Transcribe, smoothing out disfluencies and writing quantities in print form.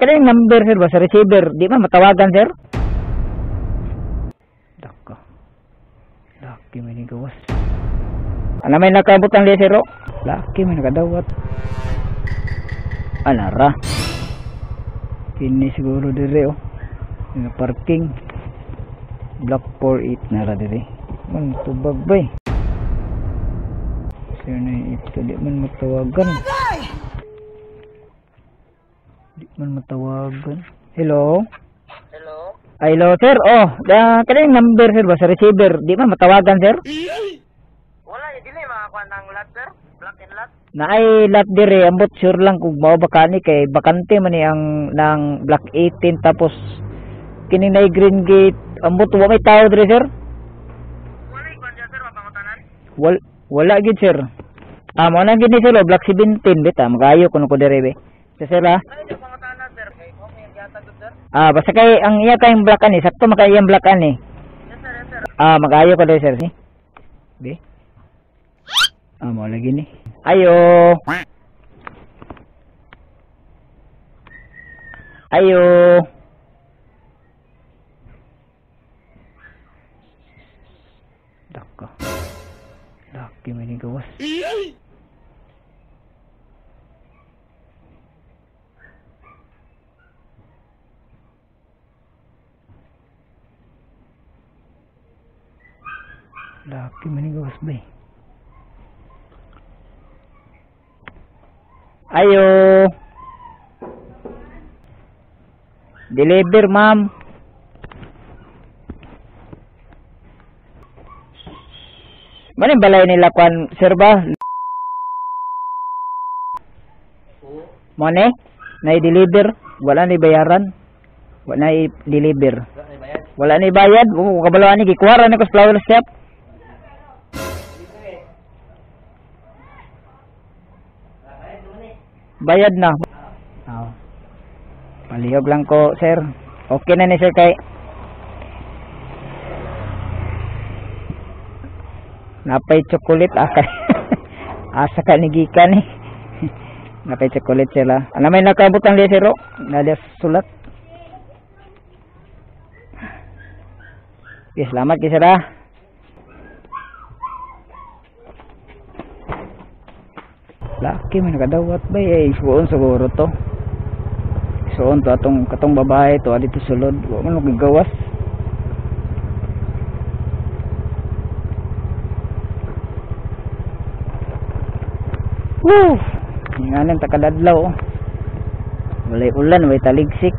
Kada yung number sir ba sa receiver, di man matawagan sir? Dako. Laki may gawas. Ano may nakabot ang lesero? Laki may nakadawat. Alara. Kini siguro dire oh. Yung parking. Block 48 na ra dire. Man tubag bay. Sir na ito di man matawagan. Di man matawagan. Hello? Hello? Hello sir. Oh, kada yung number sir ba sa receiver, di man matawagan sir? Wala, dili makakuha ng lot, sir. Black and lot. Na ay lot dire, ambot sure lang kung mao bakani kay bakante man ni ang ng block 18 tapos kini na green gate ambot wa may tao dire sir. Wala, ikuan dyan, sir. Mapangutanan. Wala gid sir. Mo na gid ni sir block 17 bita magayo kuno ko dire be. Sir Ay, di pangutanan, sir. Kay mo, may yata good, sir. basta kay ang iya kayong block ani sakto makayang block ani. Yes, sir, yes, sir. Magayo ko dire sir si. Be. Mo lagi ni. Ayo. Ayo. Dako. Laki may gawas. Laki may gawas ba eh. Ayo. Deliver, ma'am. Maning balay nila kwan, sir ba? Mo ne? Na-deliver, wala ni bayaran. Wala ni deliver. Wala ni bayad, kabalaan ni gikuwara ni ko sa flower shop. Bayad na. Palihog lang ko, sir. Okay na ni sir kay napay chocolate kay asa ka ni gikan ni. Napay chocolate sila. Ano may nakabot ang lesero? Nadia sulat. Okay, salamat kay sir ah. Laki may nakadawat ba eh. Suon siguro to. Suon to katong babae to dito sulod. Wa man gawas. Woo! Ngalan takadadlaw. Walay ulan, way taligsik.